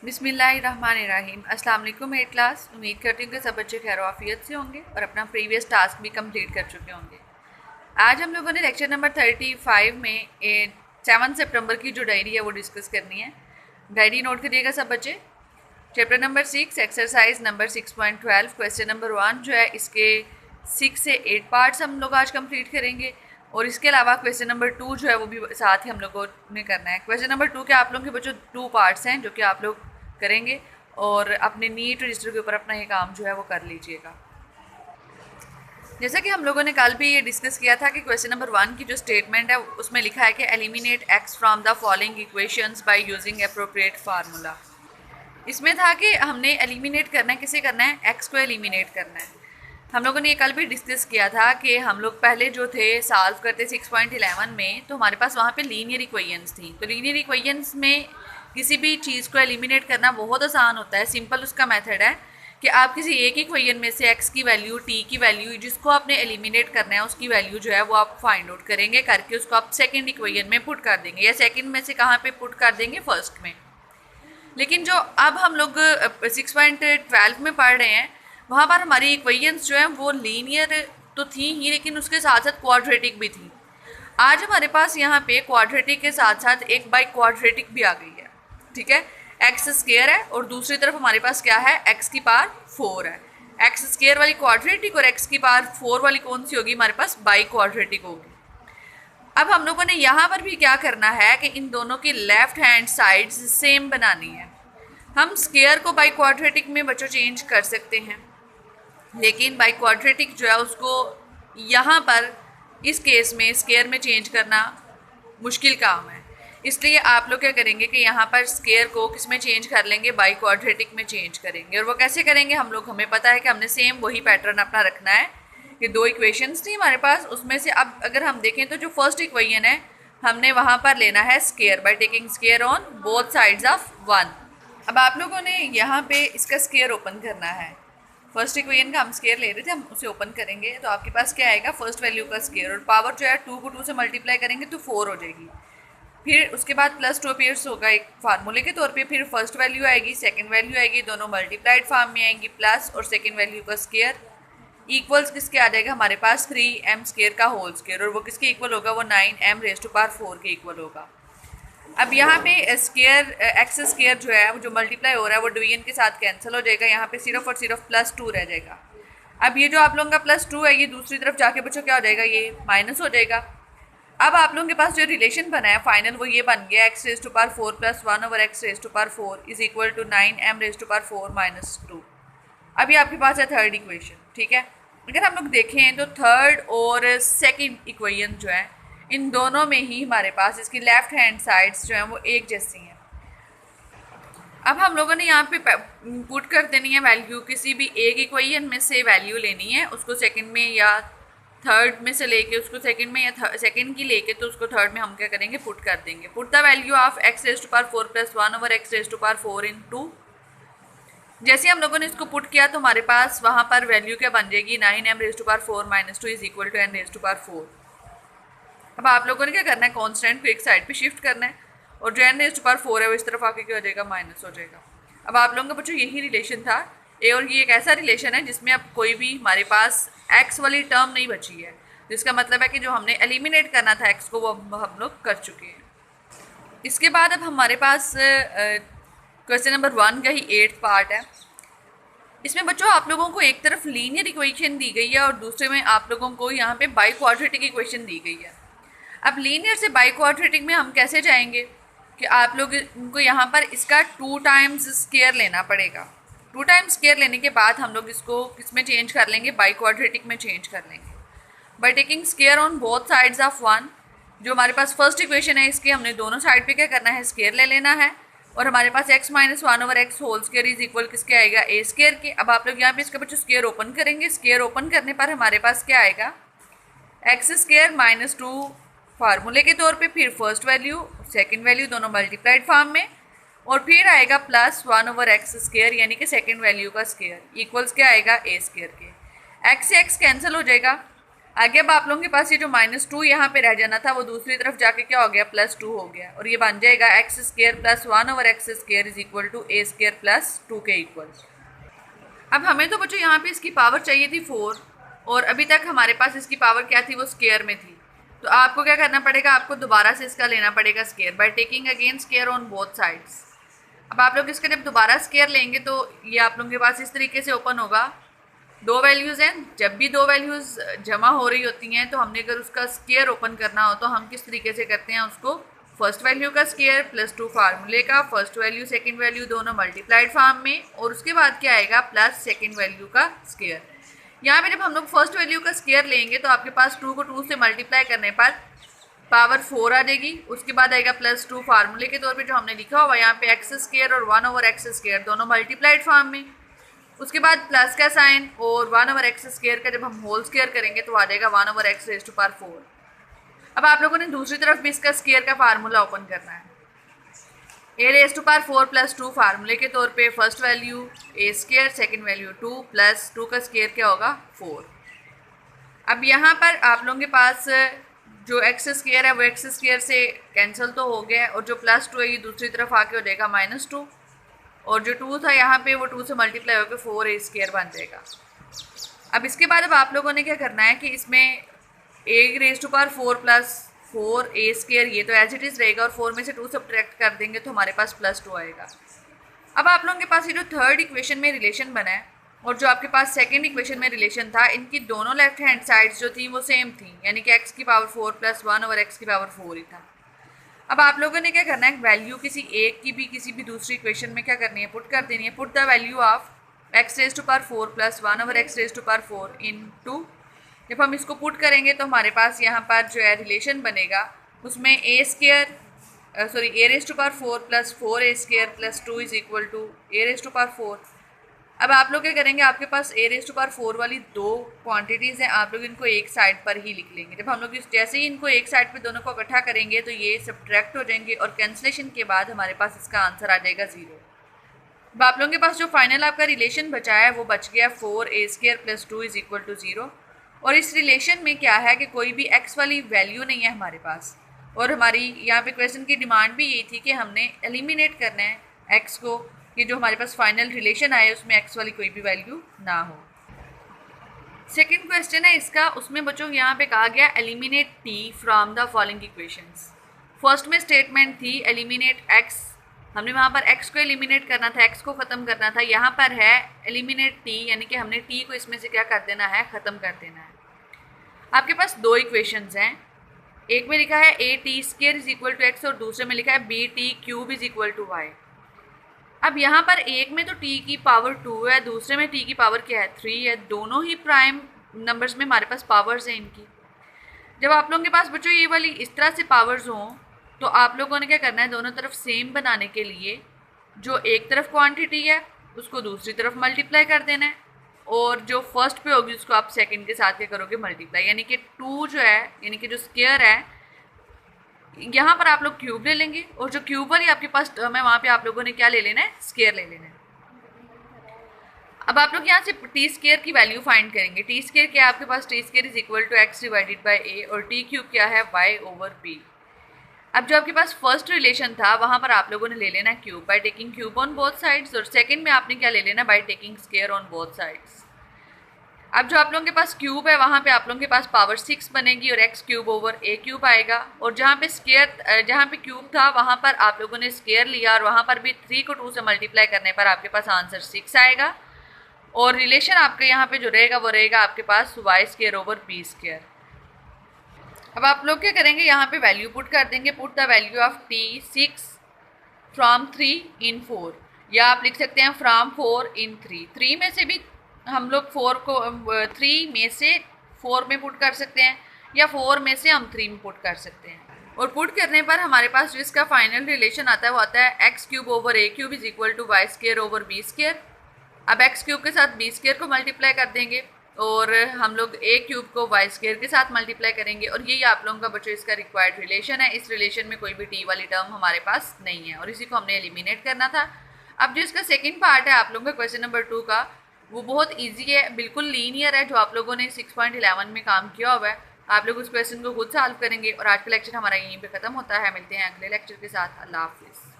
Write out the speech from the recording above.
बिस्मिल्लाहिर्रहमानिर्रहीम। अस्सलाम वालेकुम एट क्लास। उम्मीद करती हूँ कि सब बच्चे खैर आफियत से होंगे और अपना प्रीवियस टास्क भी कंप्लीट कर चुके होंगे। आज हम लोगों ने लेक्चर नंबर 35 में 7 सितंबर की जो डायरी है वो डिस्कस करनी है। डायरी नोट करिएगा सब बच्चे। Chapter number 6 exercise number 6.12 question number 1 जो है इसके 6 से 8 पार्ट्स हम लोग आज कंप्लीट करेंगे और इसके अलावा क्वेश्चन नंबर 2 जो है वो भी साथ ही हम लोगों ने करना है। क्वेश्चन नंबर 2 के आप लोगों के बच्चों 2 पार्ट्स हैं जो कि आप लोग करेंगे और अपने नीट रजिस्टर के ऊपर अपना ये काम जो है वो कर लीजिएगा। जैसा कि हम लोगों ने कल भी ये डिस्कस किया था कि क्वेश्चन नंबर 1 की जो स्टेटमेंट है उसमें लिखा है कि eliminate x from the following equations by using appropriate formula. इसमें था कि हमने एलिमिनेट करना है, किसे करना है, एक्स को एलिमिनेट करना है। हम लोगों ने ये कल भी डिस्कस किया था कि हम लोग पहले जो थे सॉल्व करते 6.11 में, तो हमारे पास वहाँ पे लीनियर इक्वेशंस थी। तो लीनियर इक्वेशंस में किसी भी चीज़ को एलिमिनेट करना बहुत आसान होता है। सिंपल उसका मेथड है कि आप किसी एक इक्वेशन में से एक्स की वैल्यू, टी की वैल्यू, जिसको आपने एलिमिनेट करना है उसकी वैल्यू जो है वो आप फाइंड आउट करेंगे, करके उसको आप सेकेंड इक्वेशन में पुट कर देंगे, या सेकेंड में से कहाँ पे पुट कर देंगे, फर्स्ट में। लेकिन जो अब हम लोग 6.12 में पढ़ रहे हैं वहाँ पर हमारी इक्वेशंस जो हैं वो लीनियर तो थी ही, लेकिन उसके साथ साथ क्वाड्रेटिक भी थी। आज हमारे पास यहाँ पे क्वाड्रेटिक के साथ साथ एक बाई क्वाड्रेटिक भी आ गई है। ठीक है, एक्स स्क्वायर है और दूसरी तरफ हमारे पास क्या है, एक्स की पावर 4 है। एक्स स्क्वायर वाली क्वाड्रेटिक और एक्स की पावर 4 वाली कौन सी होगी, हमारे पास बाई क्वाड्रेटिक होगी। अब हम लोगों ने यहाँ पर भी क्या करना है कि इन दोनों की लेफ्ट हैंड साइड सेम बनानी है। हम स्क्वायर को बाई क्वाड्रेटिक में बच्चों चेंज कर सकते हैं, लेकिन बाई क्वाड्रेटिक जो है उसको यहाँ पर इस केस में स्क्वायर में चेंज करना मुश्किल काम है। इसलिए आप लोग क्या करेंगे कि यहाँ पर स्क्वायर को किस में चेंज कर लेंगे, बाई क्वाड्रेटिक में चेंज करेंगे। और वो कैसे करेंगे हम लोग, हमें पता है कि हमने सेम वही पैटर्न अपना रखना है। ये 2 इक्वेशंस थी हमारे पास, उसमें से अब अगर हम देखें तो जो फर्स्ट इक्वेशन है हमने वहाँ पर लेना है square by taking square on both sides of 1। अब आप लोगों ने यहाँ पे इसका स्क्वायर ओपन करना है। फर्स्ट इक्वेशन का हम स्क्वायर ले रहे थे, हम उसे ओपन करेंगे तो आपके पास क्या आएगा, फर्स्ट वैल्यू का स्क्वायर, और पावर जो है 2 को 2 से मल्टीप्लाई करेंगे तो 4 हो जाएगी। फिर उसके बाद +2 अपीयर्स होगा एक फार्मूले के तौर पे, फिर फर्स्ट वैल्यू आएगी, सेकंड वैल्यू आएगी, दोनों मल्टीप्लाइड फॉर्म में आएंगी, प्लस और सेकंड वैल्यू का स्क्वायर इक्वल्स किसके आ जाएगा हमारे पास 3m² का होल स्क्वायर, और वो किसके इक्वल होगा, वो 9m⁴ के इक्वल होगा। अब यहाँ पे स्क्वायर एक्स स्क्वायर जो है वो जो मल्टीप्लाई हो रहा है वो डिवीजन के साथ कैंसिल हो जाएगा, यहाँ पे सिर्फ और सिर्फ +2 रह जाएगा। अब ये जो आप लोगों का +2 है ये दूसरी तरफ जाके बच्चों क्या हो जाएगा, ये माइनस हो जाएगा। अब आप लोगों के पास जो रिलेशन बना है फाइनल वो ये बन गया, x⁴ + 1/x⁴ is equal to 9m⁴ -2। अभी आपके पास है थर्ड इक्वेशन। ठीक है, अगर हम लोग देखें तो थर्ड और सेकंड इक्वेशन जो है इन दोनों में ही हमारे पास इसकी लेफ्ट हैंड साइड्स जो हैं वो एक जैसी हैं। अब हम लोगों ने यहाँ पे पुट कर देनी है वैल्यू, किसी भी एक इक्वेशन में से वैल्यू लेनी है, उसको सेकंड में या थर्ड में से लेके उसको सेकंड में या सेकंड की लेके तो उसको थर्ड में हम क्या करेंगे, पुट कर देंगे। Put the value of x⁴ + 1/x⁴ into, जैसे हम लोगों ने इसको पुट किया तो हमारे पास वहाँ पर वैल्यू क्या बन जाएगी, 9m⁴ - 2 is equal to n⁴। अब आप लोगों ने क्या करना है, कांस्टेंट को एक साइड पे शिफ्ट करना है और जो n⁴ है वो इस तरफ आके क्या हो जाएगा, माइनस हो जाएगा। अब आप लोगों का बच्चों यही रिलेशन था ए, और ये एक ऐसा रिलेशन है जिसमें अब कोई भी हमारे पास x वाली टर्म नहीं बची है, जिसका मतलब है कि जो हमने एलिमिनेट करना था x को वो हम लोग कर चुके हैं। इसके बाद अब हमारे पास क्वेश्चन नंबर 1 का ही 8th पार्ट है। इसमें बच्चों आप लोगों को एक तरफ लीनियर इक्वेशन दी गई है और दूसरे में आप लोगों को यहाँ पे बाई क्वाड्रेटिक इक्वेशन दी गई है। अब लीनियर से बाई क्वाड्रेटिक में हम कैसे जाएंगे कि आप लोग को यहाँ पर इसका 2 टाइम्स स्क्वायर लेना पड़ेगा। 2 टाइम्स स्क्वायर लेने के बाद हम लोग इसको किस में चेंज कर लेंगे, बाई क्वाड्रेटिक में चेंज कर लेंगे by taking square on both sides of 1। जो हमारे पास फर्स्ट इक्वेशन है इसके हमने दोनों साइड पे क्या करना है, स्क्वायर ले लेना है, और हमारे पास x - 1/x² इज इक्वल किसके आएगा, a² के। अब आप लोग यहाँ पे इसका बच्चों स्क्वायर ओपन करेंगे, स्क्वायर ओपन करने पर हमारे पास क्या आएगा, x² - 2 फार्मूले के तौर पे, फिर फर्स्ट वैल्यू सेकंड वैल्यू दोनों मल्टीप्लाइड फॉर्म में, और फिर आएगा +1/x² यानी कि सेकंड वैल्यू का स्क्वायर इक्वल्स क्या आएगा, a² के। x से x कैंसिल हो जाएगा, आगे अब आप लोगों के पास ये जो -2 यहाँ पे रह जाना था वो दूसरी तरफ जाके क्या हो गया, +2 हो गया, और ये बन जाएगा x² + 1/x² is equal to a² + 2 के इक्वल। अब हमें तो बच्चों यहाँ पे इसकी पावर चाहिए थी 4, और अभी तक हमारे पास इसकी पावर क्या थी, वो स्केयर में थी। तो आपको क्या करना पड़ेगा, आपको दोबारा से इसका लेना पड़ेगा square by taking again square on both sides. अब आप लोग इसका जब दोबारा स्केयर लेंगे तो ये आप लोगों के पास इस तरीके से ओपन होगा। दो वैल्यूज़ हैं, जब भी दो वैल्यूज़ जमा हो रही होती हैं तो हमने अगर उसका स्केयर ओपन करना हो तो हम किस तरीके से करते हैं, उसको फर्स्ट वैल्यू का स्केयर +2 फार्मूले का फर्स्ट वैल्यू सेकंड वैल्यू दोनों मल्टीप्लाइड फॉर्म में, और उसके बाद क्या आएगा प्लस सेकंड वैल्यू का स्केयर। यहाँ पे जब हम लोग फर्स्ट वैल्यू का स्केयर लेंगे तो आपके पास 2 को 2 से मल्टीप्लाई करने पर पावर 4 आ जाएगी। उसके बाद आएगा +2 फार्मूले के तौर पे जो हमने लिखा हुआ यहाँ पे x² और 1/x² दोनों मल्टीप्लाइड फॉर्म में। उसके बाद प्लस का साइन और 1/x² का जब हम होल स्केयर करेंगे तो आ जाएगा 1/x⁴। अब आप लोगों ने दूसरी तरफ भी इसका स्केयर का फार्मूला ओपन करना है। a⁴ + 2 फार्मूले के तौर पे first value a², second value 2 + 2 का स्केयर क्या होगा 4। अब यहाँ पर आप लोगों के पास जो x² है वो x² से कैंसिल तो हो गया, और जो +2 है ये दूसरी तरफ आके हो जाएगा -2, और जो 2 था यहाँ पे वो 2 से मल्टीप्लाई होकर 4a² बन जाएगा। अब इसके बाद अब आप लोगों ने क्या करना है कि इसमें a⁴ + 4a² ये तो एज इट इज़ रहेगा, और 4 में से 2 सब्ट्रैक्ट कर देंगे तो हमारे पास +2 आएगा। अब आप लोगों के पास ये जो थर्ड इक्वेशन में रिलेशन बना है और जो आपके पास सेकंड इक्वेशन में रिलेशन था, इनकी दोनों लेफ्ट हैंड साइड्स जो थी वो सेम थी, यानी कि x⁴ + 1/x⁴ ही था। अब आप लोगों ने क्या करना है, वैल्यू किसी एक की भी किसी भी दूसरी इक्वेशन में क्या करनी है, पुट कर देनी है। Put the value of x⁴ + 1/x⁴ into, जब हम इसको पुट करेंगे तो हमारे पास यहाँ पर जो है रिलेशन बनेगा उसमें a⁴ + 4a² + 2 is equal to a⁴। अब आप लोग क्या करेंगे, आपके पास a⁴ वाली दो क्वांटिटीज़ हैं, आप लोग इनको एक साइड पर ही लिख लेंगे। जब हम लोग जैसे ही इनको एक साइड पे दोनों को इकट्ठा करेंगे तो ये सब्ट्रैक्ट हो जाएंगे, और कैंसलेशन के बाद हमारे पास इसका आंसर आ जाएगा 0। अब आप लोगों के पास जो फाइनल आपका रिलेशन बचा है वो बच गया 4a² + 2 इज इक्वल टू 0। और इस रिलेशन में क्या है कि कोई भी x वाली वैल्यू नहीं है हमारे पास, और हमारी यहाँ पे क्वेश्चन की डिमांड भी यही थी कि हमने एलिमिनेट करना है x को, कि जो हमारे पास फाइनल रिलेशन आए उसमें x वाली कोई भी वैल्यू ना हो। सेकंड क्वेश्चन है इसका, उसमें बच्चों यहाँ पे कहा गया eliminate t from the following equations. First में स्टेटमेंट थी एलिमिनेट x, हमने वहाँ पर x को एलिमिनेट करना था, x को ख़त्म करना था। यहाँ पर है एलिमिनेट t, यानी कि हमने t को इसमें से क्या कर देना है, ख़त्म कर देना है। आपके पास दो इक्वेशंस हैं, एक में लिखा है a⁴ is equal to x और दूसरे में लिखा है b⁵ is equal to y। अब यहाँ पर एक में तो t की पावर 2 है, दूसरे में t की पावर क्या है 3 है, दोनों ही प्राइम नंबर्स में हमारे पास पावर्स हैं इनकी। जब आप लोगों के पास बच्चों ये वाली इस तरह से पावर्स हों तो आप लोगों ने क्या करना है, दोनों तरफ सेम बनाने के लिए जो एक तरफ क्वांटिटी है उसको दूसरी तरफ मल्टीप्लाई कर देना है, और जो फर्स्ट पे होगी उसको आप सेकंड के साथ क्या करोगे, मल्टीप्लाई। यानी कि 2 जो है, यानी कि जो स्क्वायर है यहाँ पर आप लोग क्यूब ले लेंगे, और जो क्यूब वाली आपके पास टर्म है वहाँ पे आप लोगों ने क्या ले लेना है, स्क्वायर ले लेना है। अब आप लोग यहाँ से t² की वैल्यू फाइंड करेंगे। t² क्या है आपके पास, t² is equal to x divided by a, और t³ क्या है y/b। अब जो आपके पास फर्स्ट रिलेशन था वहाँ पर आप लोगों ने ले लेना cube by taking cube on both sides, और सेकंड में आपने क्या ले लेना, by taking square on both sides. अब जो आप लोगों के पास क्यूब है वहाँ पे आप लोगों के पास पावर 6 बनेगी और x³ आएगा, और जहाँ पे स्क्वायर जहाँ पे क्यूब था वहाँ पर आप लोगों ने स्क्वायर लिया, और वहाँ पर भी 3 को 2 से मल्टीप्लाई करने पर आपके पास आंसर 6 आएगा, और रिलेशन आपके यहाँ पे जो रहेगा वो रहेगा आपके पास y²/b²। अब आप लोग क्या करेंगे, यहाँ पे वैल्यू पुट कर देंगे। Put the value of t 6 from 3 in 4, या आप लिख सकते हैं फ्रॉम 4 in 3। 3 में से भी हम लोग 4 को 3 में से 4 में पुट कर सकते हैं, या 4 में से हम 3 में पुट कर सकते हैं। और पुट करने पर हमारे पास जो इसका फाइनल रिलेशन आता है वो आता है x³ / a³ is equal to y²/b²। अब x³ के साथ b² को मल्टीप्लाई कर देंगे, और हम लोग a³ को y² के साथ मल्टीप्लाई करेंगे, और यही आप लोगों का बच्चों इसका रिक्वायर्ड रिलेशन है। इस रिलेशन में कोई भी t वाली टर्म हमारे पास नहीं है, और इसी को हमने एलिमिनेट करना था। अब जो इसका सेकंड पार्ट है आप लोगों का क्वेश्चन नंबर 2 का, वो बहुत इजी है, बिल्कुल लीनियर है, जो आप लोगों ने 6.11 में काम किया हुआ है। आप लोग उस क्वेश्चन को खुद सॉल्व करेंगे। और आज का लेक्चर हमारा यहीं पे ख़त्म होता है। मिलते हैं अगले लेक्चर के साथ। अल्लाह हाफिज़।